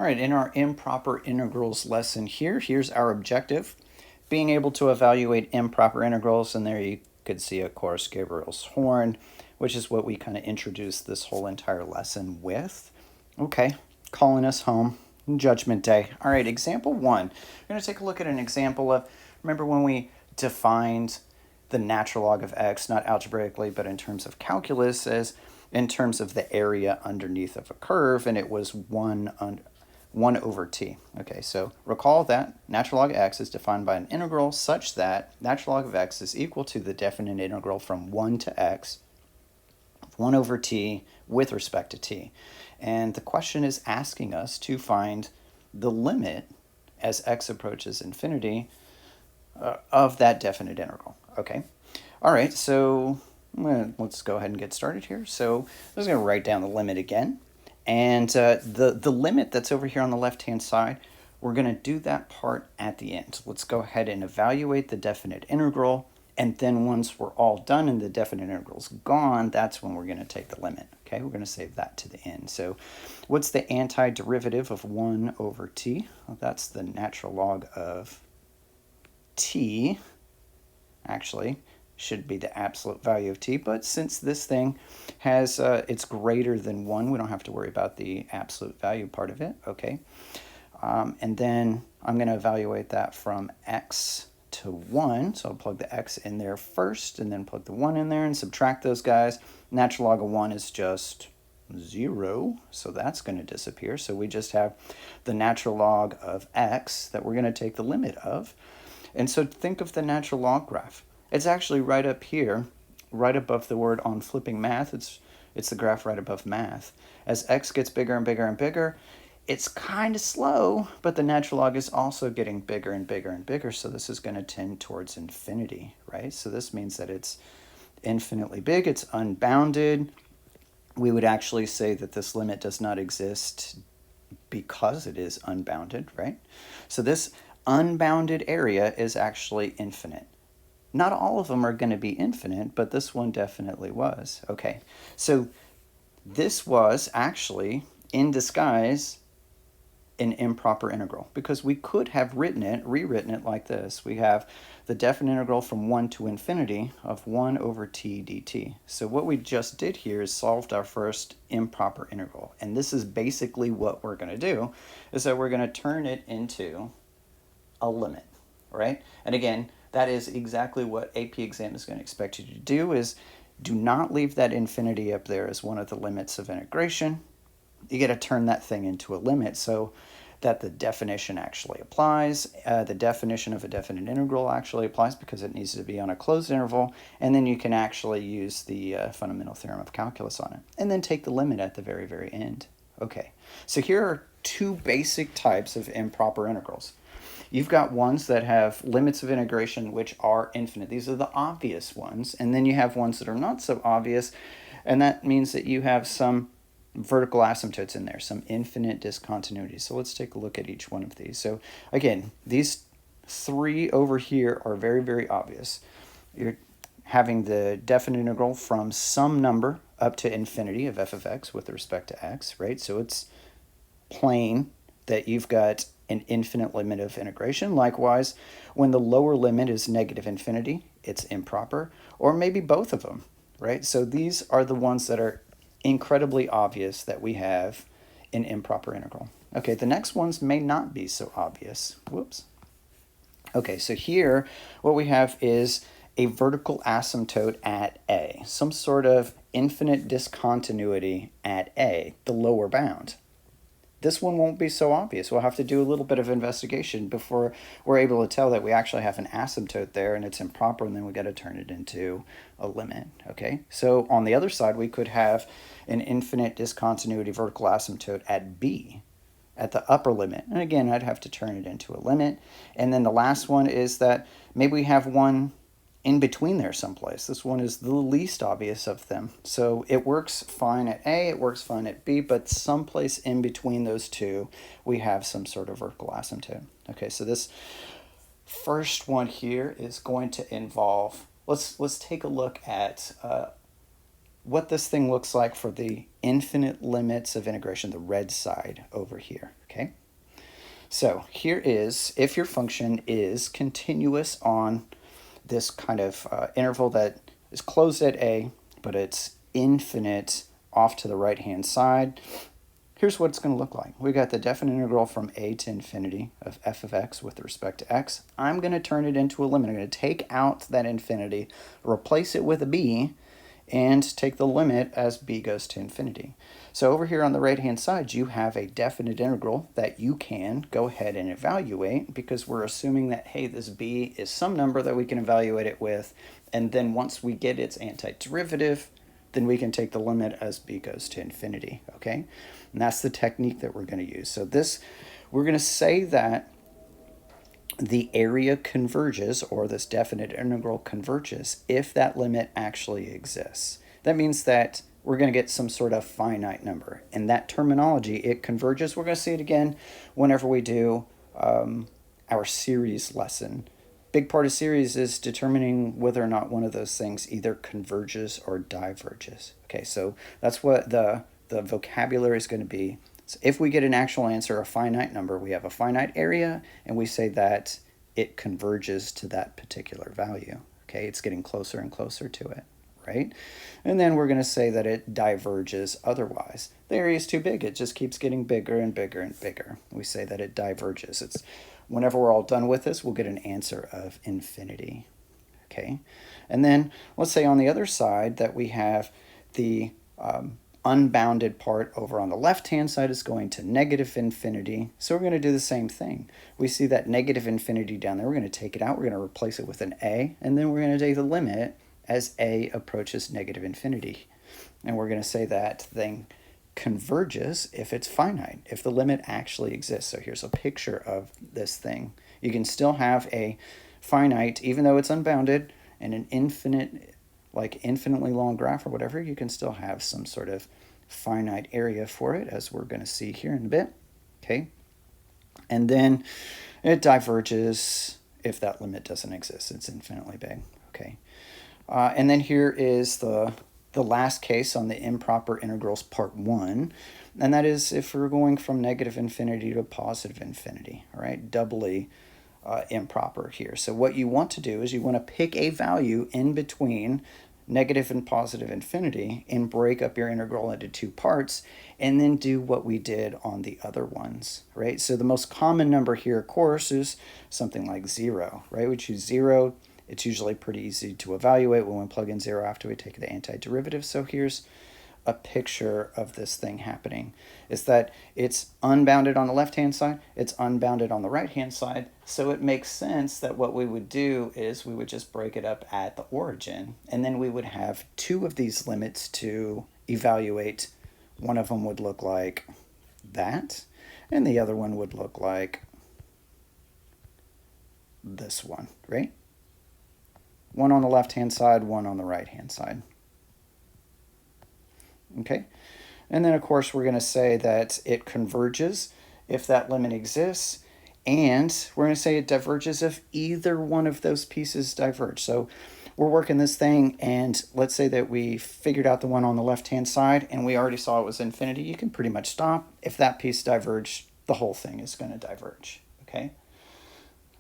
All right, in our improper integrals lesson here's our objective. Being able to evaluate improper integrals, and there you could see, of course, Gabriel's horn, which is what we kind of introduced this whole entire lesson with. Okay, calling us home, Judgment Day. All right, example one. We're going to take a look at an example of, remember when we defined the natural log of x, not algebraically, but in terms of calculus, as in terms of the area underneath of a curve, and it was 1 over t. Okay, so recall that natural log of x is defined by an integral such that natural log of x is equal to the definite integral from 1 to x, 1 over t with respect to t. And the question is asking us to find the limit as x approaches infinity of that definite integral. Okay, all right, so let's go ahead and get started here. So I'm just going to write down the limit again. And the limit that's over here on the left-hand side, we're going to do that part at the end. Let's go ahead and evaluate the definite integral. And then once we're all done and the definite integral's gone, that's when we're going to take the limit. Okay, we're going to save that to the end. So what's the antiderivative of 1 over t? Well, that's the natural log of t. Actually, should be the absolute value of t, but since this thing has it's greater than 1, we don't have to worry about the absolute value part of it. Okay, and then I'm going to evaluate that from x to 1, so I'll plug the x in there first and then plug the 1 in there and subtract those guys. Natural log of 1 is just 0, so that's going to disappear. So we just have the natural log of x that we're going to take the limit of. And so think of the natural log graph. It's actually right up here, right above the word on flipping math. It's the graph right above math. As x gets bigger and bigger and bigger, it's kind of slow, but the natural log is also getting bigger and bigger and bigger, so this is going to tend towards infinity, right? So this means that it's infinitely big, it's unbounded. We would actually say that this limit does not exist because it is unbounded, right? So this unbounded area is actually infinite. Not all of them are going to be infinite, but this one definitely was. Okay, so this was actually, in disguise, an improper integral, because we could have rewritten it like this. We have the definite integral from 1 to infinity of 1 over t dt. So what we just did here is solved our first improper integral. And this is basically what we're going to do, is that we're going to turn it into a limit, right? And again, that is exactly what AP exam is going to expect you to do, is do not leave that infinity up there as one of the limits of integration. You got to turn that thing into a limit so that the definition actually applies. The definition of a definite integral actually applies because it needs to be on a closed interval, and then you can actually use the fundamental theorem of calculus on it, and then take the limit at the very, very end. Okay, so here are two basic types of improper integrals. You've got ones that have limits of integration which are infinite. These are the obvious ones. And then you have ones that are not so obvious, and that means that you have some vertical asymptotes in there, some infinite discontinuities. So let's take a look at each one of these. So again, these three over here are very, very obvious. You're having the definite integral from some number up to infinity of f of x with respect to x, right? So it's plain that you've got an infinite limit of integration. Likewise, when the lower limit is negative infinity, it's improper, or maybe both of them, right? So these are the ones that are incredibly obvious that we have an improper integral. Okay, the next ones may not be so obvious. Whoops. Okay, so here what we have is a vertical asymptote at A, some sort of infinite discontinuity at A, the lower bound. This one won't be so obvious. We'll have to do a little bit of investigation before we're able to tell that we actually have an asymptote there and it's improper, and then we got to turn it into a limit, okay? So on the other side, we could have an infinite discontinuity vertical asymptote at B, at the upper limit. And again, I'd have to turn it into a limit. And then the last one is that maybe we have one in between there someplace. This one is the least obvious of them. So it works fine at A, it works fine at B, but someplace in between those two, we have some sort of vertical asymptote. Okay, so this first one here is going to involve, let's take a look at what this thing looks like for the infinite limits of integration, the red side over here, okay? So here is, if your function is continuous on this kind of interval that is closed at a, but it's infinite off to the right-hand side, here's what it's going to look like. We got the definite integral from a to infinity of f of x with respect to x. I'm going to turn it into a limit. I'm going to take out that infinity, replace it with a b, and take the limit as b goes to infinity. So over here on the right-hand side, you have a definite integral that you can go ahead and evaluate, because we're assuming that, hey, this b is some number that we can evaluate it with, and then once we get its antiderivative, then we can take the limit as b goes to infinity, okay? And that's the technique that we're going to use. So this, we're going to say that the area converges, or this definite integral converges, if that limit actually exists. That means that we're going to get some sort of finite number. In that terminology, it converges. We're going to see it again whenever we do our series lesson. Big part of series is determining whether or not one of those things either converges or diverges. Okay, so that's what the vocabulary is going to be. So if we get an actual answer, a finite number, we have a finite area, and we say that it converges to that particular value. Okay, it's getting closer and closer to it, right? And then we're going to say that it diverges otherwise. The area is too big. It just keeps getting bigger and bigger and bigger. We say that it diverges. It's whenever we're all done with this, we'll get an answer of infinity. Okay, and then let's say on the other side that we have the unbounded part over on the left-hand side is going to negative infinity. So we're going to do the same thing. We see that negative infinity down there. We're going to take it out. We're going to replace it with an a, and then we're going to take the limit as a approaches negative infinity. And we're going to say that thing converges if it's finite, if the limit actually exists. So here's a picture of this thing. You can still have a finite, even though it's unbounded, and an infinite, like infinitely long graph or whatever, you can still have some sort of finite area for it, as we're going to see here in a bit. Okay, and then it diverges if that limit doesn't exist. It's infinitely big. Okay, and then here is the last case on the improper integrals part 1, and that is if we're going from negative infinity to positive infinity. All right, doubly improper here. So what you want to do is you want to pick a value in between negative and positive infinity and break up your integral into two parts, and then do what we did on the other ones, right? So the most common number here, of course, is something like 0, right? We choose 0. It's usually pretty easy to evaluate when we plug in 0 after we take the antiderivative. So here's a picture of this thing happening, is that it's unbounded on the left-hand side, it's unbounded on the right-hand side, so it makes sense that what we would do is we would just break it up at the origin, and then we would have two of these limits to evaluate. One of them would look like that, and the other one would look like this one, right? One on the left-hand side, one on the right-hand side. Okay, and then of course we're going to say that it converges if that limit exists, and we're going to say it diverges if either one of those pieces diverge. So we're working this thing, and let's say that we figured out the one on the left-hand side, and we already saw it was infinity. You can pretty much stop. If that piece diverged, the whole thing is going to diverge. Okay,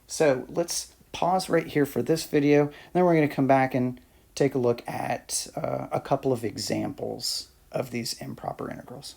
so let's pause right here for this video, and then we're going to come back and take a look at a couple of examples of these improper integrals.